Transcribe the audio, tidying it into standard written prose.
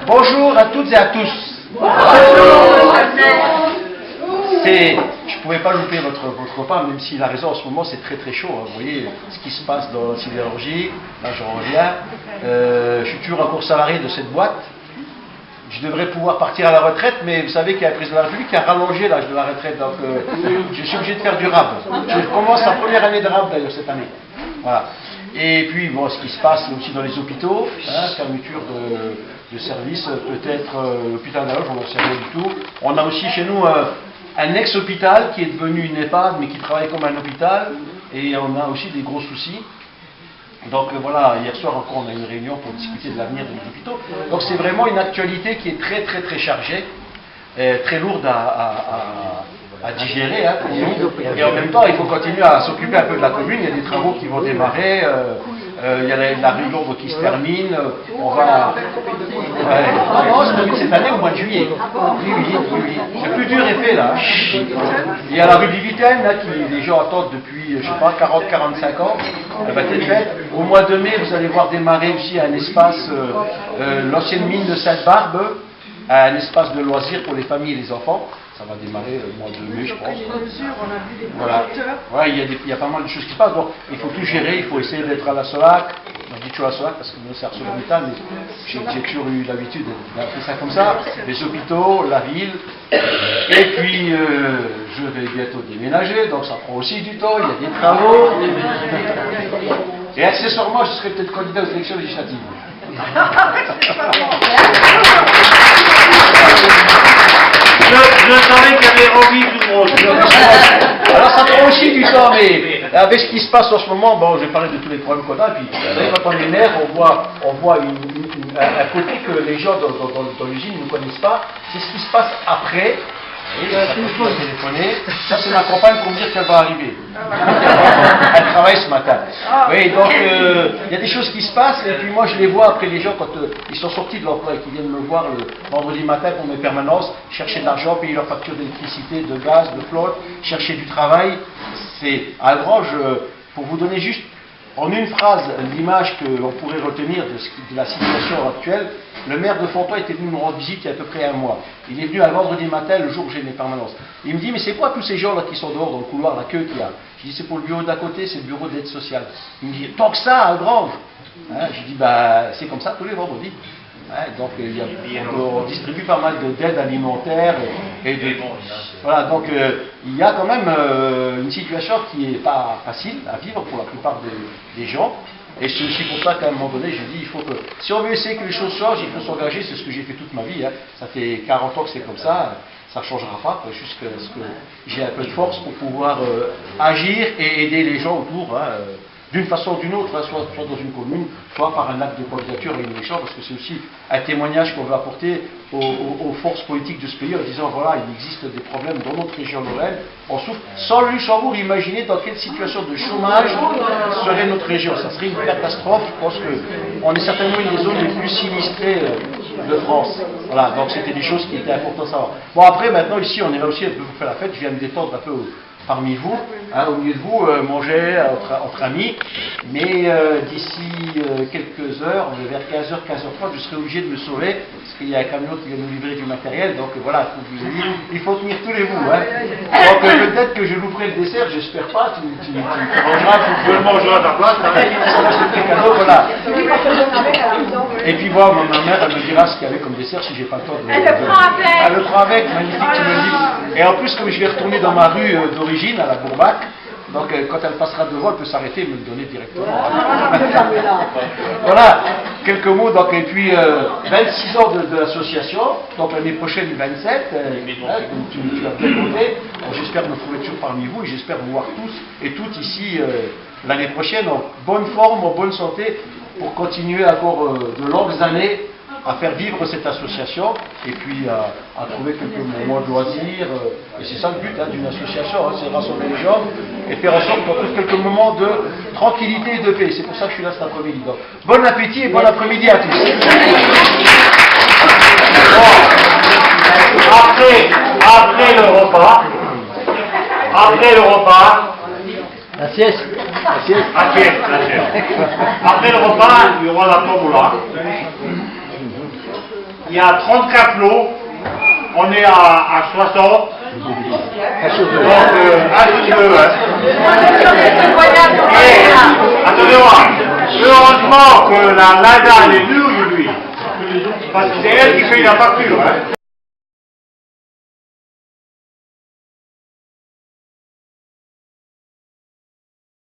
Bonjour à toutes et à tous. Je ne pouvais pas louper votre repas, même si la raison en ce moment c'est très chaud. Hein. Vous voyez ce qui se passe dans la sidérurgie. Là j'en reviens. Je suis toujours encore salarié de cette boîte. Je devrais pouvoir partir à la retraite, mais vous savez qu'il y a un président de la République qui a rallongé l'âge de la retraite, donc je suis obligé de faire du RAB. Je commence la première année de RAB d'ailleurs cette année. Voilà. Et puis, bon, ce qui se passe aussi dans les hôpitaux, hein, fermeture de services, peut-être l'hôpital d'Aloche, on n'en sait rien du tout. On a aussi chez nous un ex-hôpital qui est devenu une EHPAD, mais qui travaille comme un hôpital, et on a aussi des gros soucis. Donc voilà, hier soir encore on a eu une réunion pour discuter de l'avenir des hôpitaux. Donc c'est vraiment une actualité qui est très chargée, très lourde à digérer. Hein, et en même temps, il faut continuer à s'occuper un peu de la commune. Il y a des travaux qui vont démarrer. Il y a la rue Lourdes qui se termine. On va. Non, c'est terminé cette année au mois de juillet. Oui. Le plus dur est fait là. Il y a la rue du Vitaine là, qui les gens attendent depuis, je sais pas, 40-45 ans. Elle va être faite. Au mois de mai, vous allez voir démarrer aussi un espace, l'ancienne mine de Sainte-Barbe, un espace de loisirs pour les familles et les enfants. Ça va démarrer au mois de mai, je pense. Voilà. Ouais, il y a pas mal de choses qui se passent. Donc, il faut tout gérer, il faut essayer d'être à la SOLAC. Je dis toujours à la SOLAC parce que c'est ArcelorMittal, mais j'ai toujours eu l'habitude d'appeler ça comme ça. Les hôpitaux, la ville. Et puis, je vais bientôt déménager, donc ça prend aussi du temps, il y a des travaux. Et accessoirement, je serai peut-être candidat aux élections législatives. Je savais qu'il y avait envie tout le monde. Alors ça prend aussi du temps, mais avec ce qui se passe en ce moment, bon, je vais parler de tous les problèmes qu'on a, puis vous savez, quand on est maire, on voit un côté que les gens dans l'usine ne connaissent pas, c'est ce qui se passe après. Et ça téléphoner. Ça c'est ma compagne pour me dire qu'elle va arriver. Elle travaille ce matin. Oui, donc il y a des choses qui se passent, et puis moi je les vois après les gens quand ils sont sortis de l'emploi et qui viennent me voir le vendredi matin pour mes permanences, chercher de l'argent, payer leurs factures d'électricité, de gaz, de flotte, chercher du travail. C'est à Grange, pour vous donner juste en une phrase l'image que l'on pourrait retenir de la situation actuelle. Le maire de Fontoy était venu me rendre visite il y a à peu près un mois. Il est venu un vendredi matin, le jour où j'ai mes permanences. Il me dit, mais c'est quoi tous ces gens-là qui sont dehors dans le couloir, la queue qu'il y a? Je dis, c'est pour le bureau d'à côté, c'est le bureau d'aide sociale. Il me dit, tant que ça, à Grange. Hein, je dis, bah, c'est comme ça tous les vendredis. Hein, donc on distribue pas mal d'aides alimentaires. Voilà, donc il y a quand même une situation qui n'est pas facile à vivre pour la plupart des gens. Et c'est aussi pour ça qu'à un moment donné, je dis, il faut que, si on veut essayer que les choses changent, il faut s'engager, c'est ce que j'ai fait toute ma vie, hein. Ça fait 40 ans que c'est comme ça ne changera pas, jusqu'à ce que j'ai un peu de force pour pouvoir agir et aider les gens autour, hein, d'une façon ou d'une autre, hein, soit dans une commune, soit par un acte de candidature à une élection, parce que c'est aussi un témoignage qu'on veut apporter aux forces politiques de ce pays en disant, voilà, il existe des problèmes dans notre région Lorraine, on souffre. Sans le Luxembourg, imaginez dans quelle situation de chômage serait notre région. Ça serait une catastrophe. Je pense qu'on est certainement une des zones les plus sinistrées de France. Voilà, donc c'était des choses qui étaient importantes à savoir. Bon, après, maintenant, ici, on est là aussi, vous faire la fête, je viens me détendre un peu parmi vous, hein, au milieu de vous, manger entre amis, mais d'ici quelques heures, vers 15h, 15h30, je serai obligé de me sauver, parce qu'il y a un camion qui vient nous livrer du matériel, donc voilà, il faut tenir tous les bouts. Hein. Donc peut-être que je louperai le dessert, j'espère pas, tu mangeras, tu peux le manger à ta place, voilà. Et puis bon, ma mère, elle me dira ce qu'il y avait comme dessert si j'ai pas le temps de... Elle le prend avec. Elle le prend avec, magnifique, tu me dis. Et en plus, comme je vais retourner dans ma rue d'origine, à la Bourbac, donc quand elle passera devant, elle peut s'arrêter et me le donner directement. Voilà, quelques mots. Donc, et puis 26 ans de l'association, donc l'année prochaine 27, comme tu as bien noté. J'espère me trouver toujours parmi vous et j'espère vous voir tous et toutes ici l'année prochaine en bonne forme, en bonne santé, pour continuer encore de longues années à faire vivre cette association et puis à trouver quelques moments de loisirs. Et c'est ça le but, hein, d'une association, hein, c'est rassembler les gens et faire en sorte qu'on trouve quelques moments de tranquillité et de paix. C'est pour ça que je suis là cet après-midi. Donc, bon appétit et bon après-midi à tous. Bon, après le repas, la sieste. Après le repas, il y aura la tombola. il y a 34 lots, on est à 60. Donc, attendez voir, heureusement que la Lada elle est dure aujourd'hui, parce que c'est elle qui fait la facture.